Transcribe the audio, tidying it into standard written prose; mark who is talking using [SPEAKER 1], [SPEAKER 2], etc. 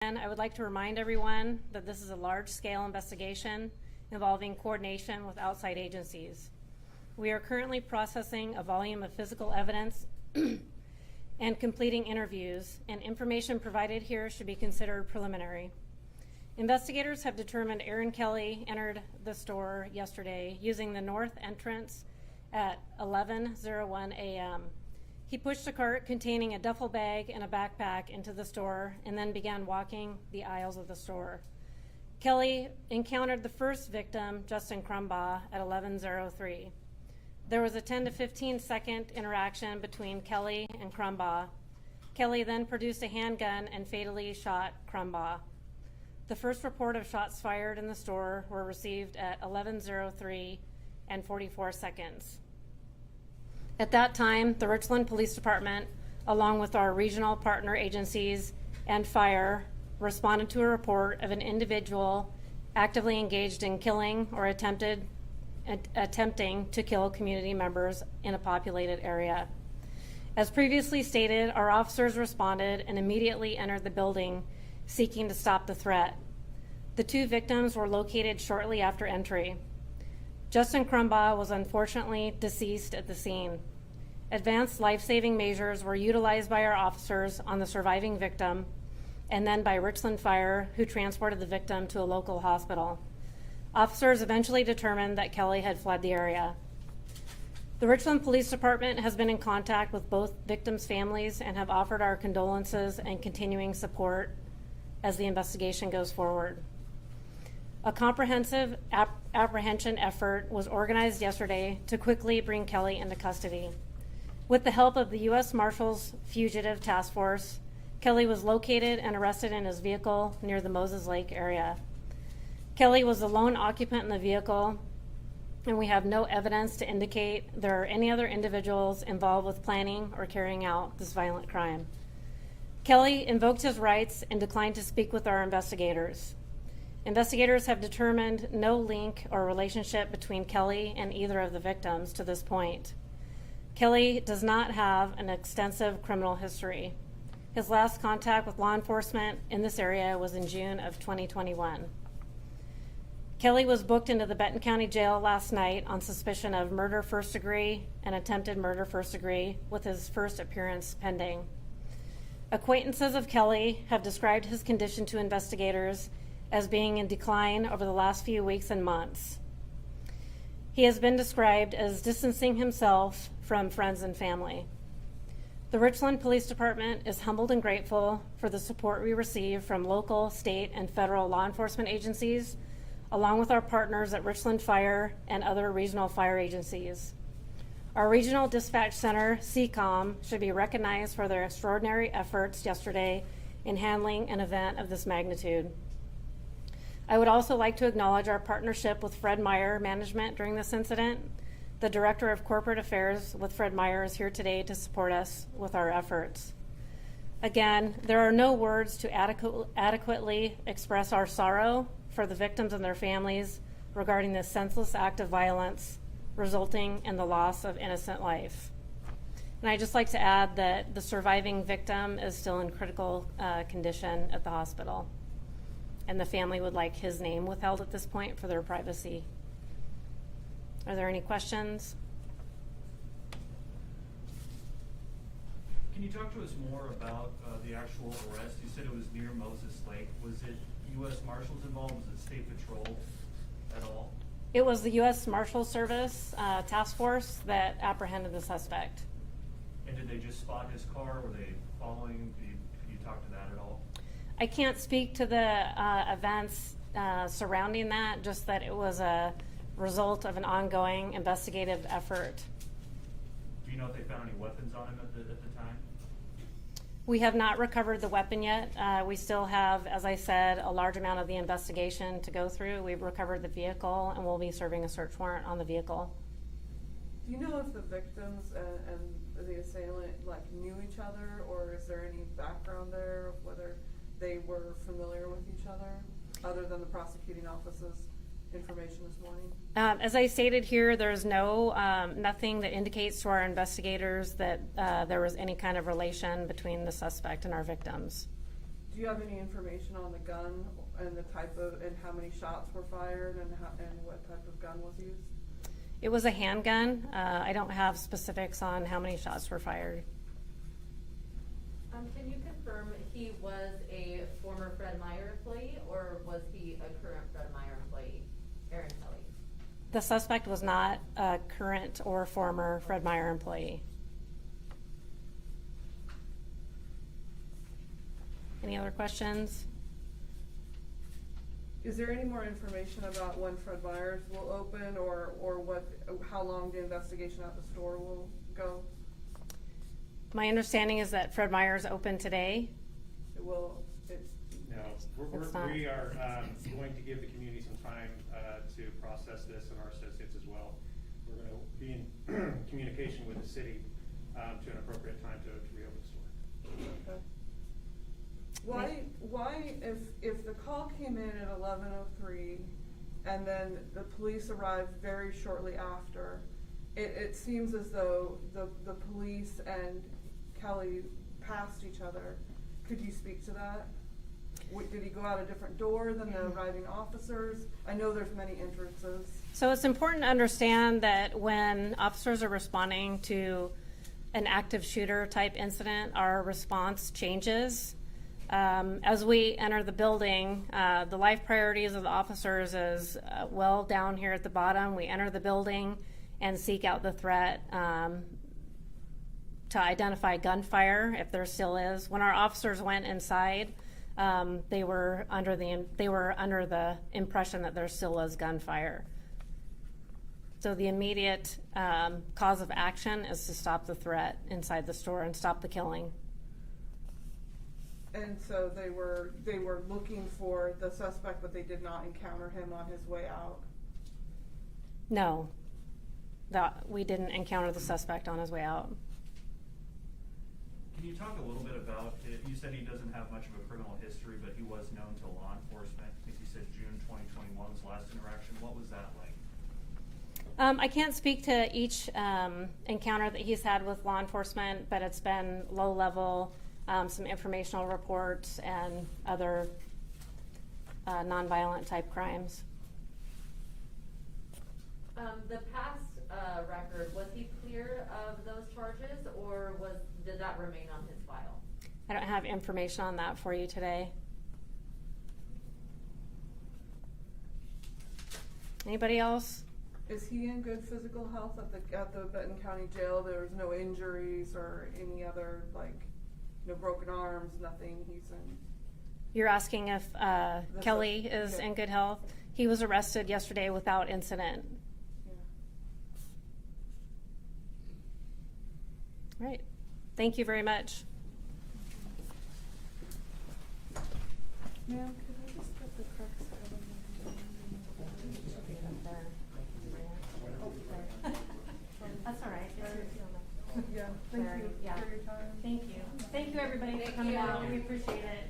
[SPEAKER 1] And I would like to remind everyone that this is a large-scale investigation involving coordination with outside agencies. We are currently processing a volume of physical evidence and completing interviews, and information provided here should be considered preliminary. Investigators have determined Aaron Kelly entered the store yesterday using the north entrance at 11:01 a.m. He pushed a cart containing a duffel bag and a backpack into the store and then began walking the aisles of the store. Kelly encountered the first victim, Justin Crumbaugh, at 11:03. There was a 10 to 15 second interaction between Kelly and Crumbaugh. Kelly then produced a handgun and fatally shot Crumbaugh. The first report of shots fired in the store were received at 11:03 and 44 seconds. At that time, the Richland Police Department, along with our regional partner agencies and fire, responded to a report of an individual actively engaged in killing or attempting to kill community members in a populated area. As previously stated, our officers responded and immediately entered the building seeking to stop the threat. The two victims were located shortly after entry. Justin Crumbaugh was unfortunately deceased at the scene. Advanced life-saving measures were utilized by our officers on the surviving victim and then by Richland Fire, who transported the victim to a local hospital. Officers eventually determined that Kelly had fled the area. The Richland Police Department has been in contact with both victims' families and have offered our condolences and continuing support as the investigation goes forward. A comprehensive apprehension effort was organized yesterday to quickly bring Kelly into custody. With the help of the U.S. Marshals Fugitive Task Force, Kelly was located and arrested in his vehicle near the Moses Lake area. Kelly was the lone occupant in the vehicle, and we have no evidence to indicate there are any other individuals involved with planning or carrying out this violent crime. Kelly invoked his rights and declined to speak with our investigators. Investigators have determined no link or relationship between Kelly and either of the victims to this point. Kelly does not have an extensive criminal history. His last contact with law enforcement in this area was in June of 2021. Kelly was booked into the Benton County Jail last night on suspicion of murder first degree and attempted murder first degree, with his first appearance pending. Acquaintances of Kelly have described his condition to investigators as being in decline over the last few weeks and months. He has been described as distancing himself from friends and family. The Richland Police Department is humbled and grateful for the support we receive from local, state, and federal law enforcement agencies, along with our partners at Richland Fire and other regional fire agencies. Our Regional Dispatch Center, CCOM, should be recognized for their extraordinary efforts yesterday in handling an event of this magnitude. I would also like to acknowledge our partnership with Fred Meyer Management during this incident. The Director of Corporate Affairs with Fred Meyer is here today to support us with our efforts. Again, there are no words to adequately express our sorrow for the victims and their families regarding this senseless act of violence resulting in the loss of innocent life. And I'd just like to add that the surviving victim is still in critical condition at the hospital, and the family would like his name withheld at this point for their privacy. Are there any questions?
[SPEAKER 2] Can you talk to us more about the actual arrest? You said it was near Moses Lake. Was it U.S. Marshals involved? Was it State Patrol at all?
[SPEAKER 1] It was the U.S. Marshals Service task force that apprehended the suspect.
[SPEAKER 2] And did they just spot his car? Were they following? Could you talk to that at all?
[SPEAKER 1] I can't speak to the events surrounding that, just that it was a result of an ongoing investigative effort.
[SPEAKER 2] Do you know if they found any weapons on him at the time?
[SPEAKER 1] We have not recovered the weapon yet. We still have, as I said, a large amount of the investigation to go through. We've recovered the vehicle, and we'll be serving a search warrant on the vehicle.
[SPEAKER 3] Do you know if the victims and the assailant knew each other, or is there any background there of whether they were familiar with each other than the prosecuting office's information this morning?
[SPEAKER 1] As I stated here, there's nothing that indicates to our investigators that there was any kind of relation between the suspect and our victims.
[SPEAKER 3] Do you have any information on the gun and the type of, and how many shots were fired and what type of gun was used?
[SPEAKER 1] It was a handgun. I don't have specifics on how many shots were fired.
[SPEAKER 4] Can you confirm he was a former Fred Meyer employee, or was he a current Fred Meyer employee, Aaron Kelly?
[SPEAKER 1] The suspect was not a current or former Fred Meyer employee. Any other questions?
[SPEAKER 3] Is there any more information about when Fred Meyer's will open or how long the investigation at the store will go?
[SPEAKER 1] My understanding is that Fred Meyer is open today.
[SPEAKER 3] It will, it's,
[SPEAKER 5] No,
[SPEAKER 1] It's not.
[SPEAKER 5] we are going to give the community some time to process this and our associates as well. We're going to be in communication with the city to an appropriate time to reopen the store.
[SPEAKER 3] okay. Why, if the call came in at 11:03 and then the police arrived very shortly after, it seems as though the police and Kelly passed each other. Could you speak to that? Did he go out a different door than the arriving officers? I know there's many entrances.
[SPEAKER 1] So it's important to understand that when officers are responding to an active shooter type incident, our response changes. As we enter the building, the life priorities of the officers is well down here at the bottom. We enter the building and seek out the threat to identify gunfire, if there still is. When our officers went inside, they were under the impression that there still was gunfire. So the immediate cause of action is to stop the threat inside the store and stop the killing.
[SPEAKER 3] And so they were looking for the suspect, but they did not encounter him on his way out.
[SPEAKER 1] No, we didn't encounter the suspect on his way out.
[SPEAKER 2] Can you talk a little bit about it? You said he doesn't have much of a criminal history, but he was known to law enforcement. I think you said June 2021 was last interaction. What was that like?
[SPEAKER 1] I can't speak to each encounter that he's had with law enforcement, but it's been low level, some informational reports and other nonviolent type crimes.
[SPEAKER 4] The past record, was he clear of those charges, or did that remain on his file?
[SPEAKER 1] I don't have information on that for you today. Anybody else?
[SPEAKER 3] Is he in good physical health at the Benton County Jail? There was no injuries or any other, like, no broken arms, nothing. He's in.
[SPEAKER 1] You're asking if Kelly is in good health? He was arrested yesterday without incident.
[SPEAKER 3] Yeah.
[SPEAKER 1] Right. Thank you very much.
[SPEAKER 3] Ma'am, could I just get the crux
[SPEAKER 1] That's all right.
[SPEAKER 3] Yeah, thank
[SPEAKER 1] Sorry.
[SPEAKER 3] you
[SPEAKER 1] Yeah.
[SPEAKER 3] for your time.
[SPEAKER 1] Thank you. Thank you, everybody, for coming out. We appreciate it.